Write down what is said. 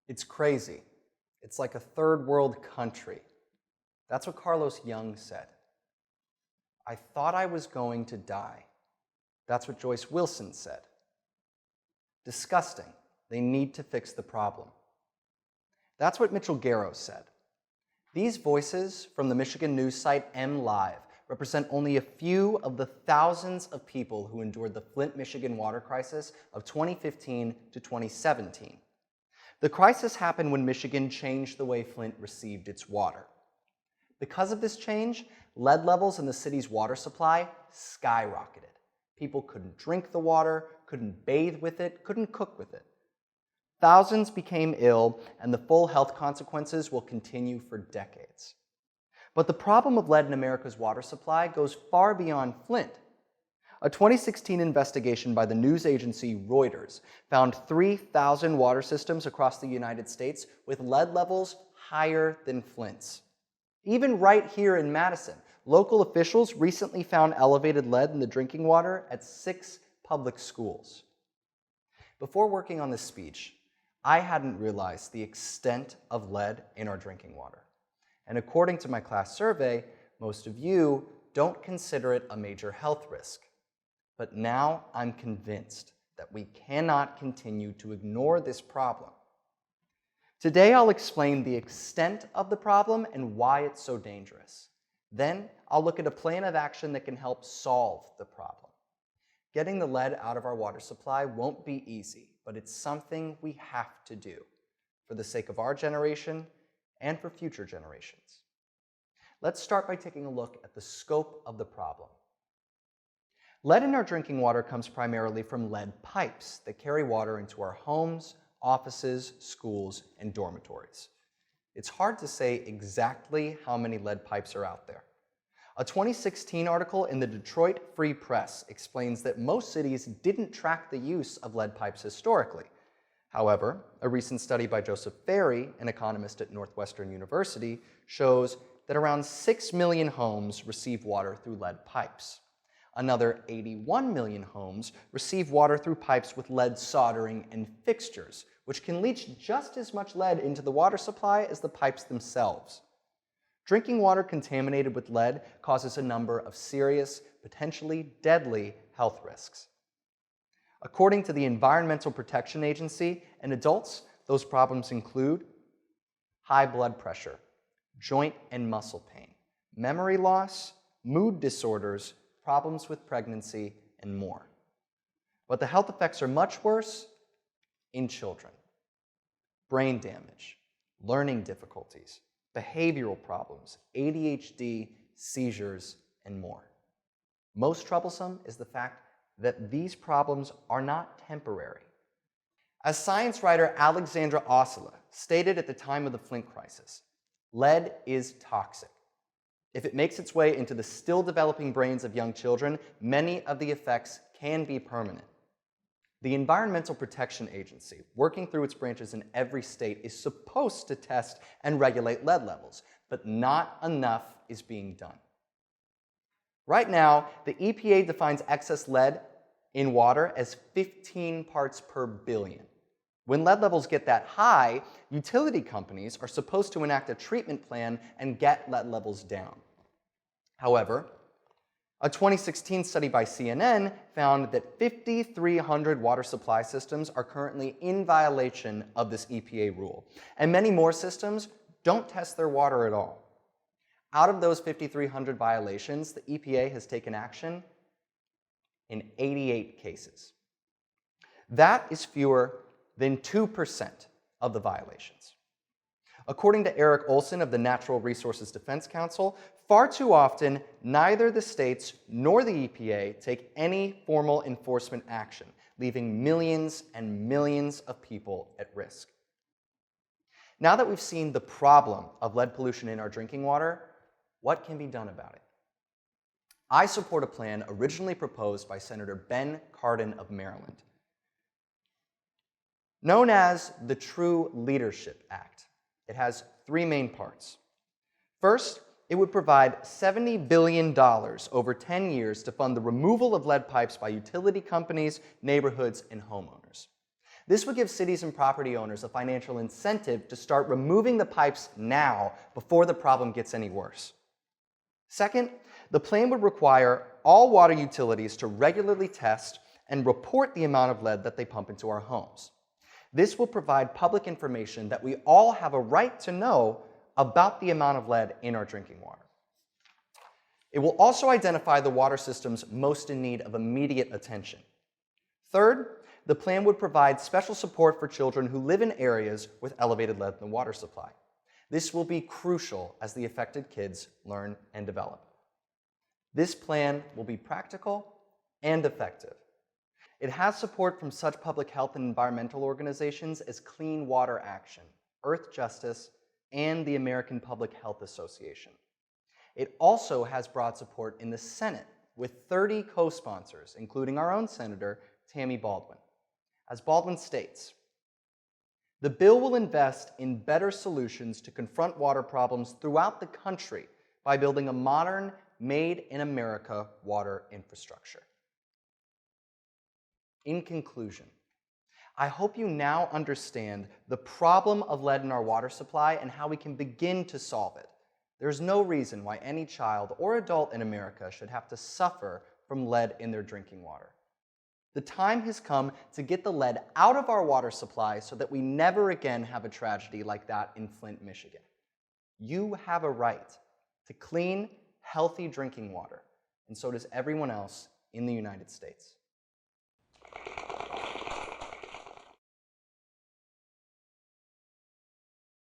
It's crazy. It's like a third world country. That's what Carlos Jung said. I thought I was going to die. That's what Joyce Wilson said. Disgusting. They need to fix the problem. That's what Mitchell Garrow said. These voices from the Michigan news site MLive represent only a few of the thousands of people who endured the Flint, Michigan water crisis of 2015 to 2017. The crisis happened when Michigan changed the way Flint received its water. Because of this change, lead levels in the city's water supply skyrocketed. People couldn't drink the water, couldn't bathe with it, couldn't cook with it. Thousands became ill, and the full health consequences will continue for decades. But the problem of lead in America's water supply goes far beyond Flint. A 2016 investigation by the news agency Reuters found 3,000 water systems across the United States with lead levels higher than Flint's. Even right here in Madison, local officials recently found elevated lead in the drinking water at 6 public schools. Before working on this speech, I hadn't realized the extent of lead in our drinking water. And according to my class survey, most of you don't consider it a major health risk. But now I'm convinced that we cannot continue to ignore this problem. Today I'll explain the extent of the problem and why it's so dangerous. Then I'll look at a plan of action that can help solve the problem. Getting the lead out of our water supply won't be easy, but it's something we have to do for the sake of our generation and for future generations. Let's start by taking a look at the scope of the problem. Lead in our drinking water comes primarily from lead pipes that carry water into our homes, offices, schools, and dormitories. It's hard to say exactly how many lead pipes are out there. A 2016 article in the Detroit Free Press explains that most cities didn't track the use of lead pipes historically. However, a recent study by Joseph Ferry, an economist at Northwestern University, shows that around 6 million homes receive water through lead pipes. Another 81 million homes receive water through pipes with lead soldering and fixtures, which can leach just as much lead into the water supply as the pipes themselves. Drinking water contaminated with lead causes a number of serious, potentially deadly health risks. According to the Environmental Protection Agency, in adults, those problems include high blood pressure, joint and muscle pain, memory loss, mood disorders, problems with pregnancy, and more. But the health effects are much worse in children. Brain damage, learning difficulties, behavioral problems, ADHD, seizures, and more. Most troublesome is the fact that these problems are not temporary. As science writer Alexandra Ossala stated at the time of the Flint crisis, lead is toxic. If it makes its way into the still developing brains of young children, many of the effects can be permanent. The Environmental Protection Agency, working through its branches in every state, is supposed to test and regulate lead levels, but not enough is being done. Right now, the EPA defines excess lead in water as 15 parts per billion. When lead levels get that high, utility companies are supposed to enact a treatment plan and get lead levels down. However, a 2016 study by CNN found that 5,300 water supply systems are currently in violation of this EPA rule, and many more systems don't test their water at all. Out of those 5,300 violations, the EPA has taken action in 88 cases. That is fewer than 2% of the violations. According to Eric Olson of the Natural Resources Defense Council, far too often, neither the states nor the EPA take any formal enforcement action, leaving millions and millions of people at risk. Now that we've seen the problem of lead pollution in our drinking water, what can be done about it? I support a plan originally proposed by Senator Ben Cardin of Maryland, known as the True Leadership Act. It has 3 main parts. First, it would provide $70 billion over 10 years to fund the removal of lead pipes by utility companies, neighborhoods, and homeowners. This would give cities and property owners a financial incentive to start removing the pipes now before the problem gets any worse. Second, the plan would require all water utilities to regularly test and report the amount of lead that they pump into our homes. This will provide public information that we all have a right to know about the amount of lead in our drinking water. It will also identify the water systems most in need of immediate attention. Third, the plan would provide special support for children who live in areas with elevated lead in the water supply. This will be crucial as the affected kids learn and develop. This plan will be practical and effective. It has support from such public health and environmental organizations as Clean Water Action, Earth Justice, and the American Public Health Association. It also has broad support in the Senate with 30 co-sponsors, including our own Senator, Tammy Baldwin. As Baldwin states, the bill will invest in better solutions to confront water problems throughout the country by building a modern, made-in-America water infrastructure. In conclusion, I hope you now understand the problem of lead in our water supply and how we can begin to solve it. There's no reason why any child or adult in America should have to suffer from lead in their drinking water. The time has come to get the lead out of our water supply so that we never again have a tragedy like that in Flint, Michigan. You have a right to clean, healthy drinking water, and so does everyone else in the United States.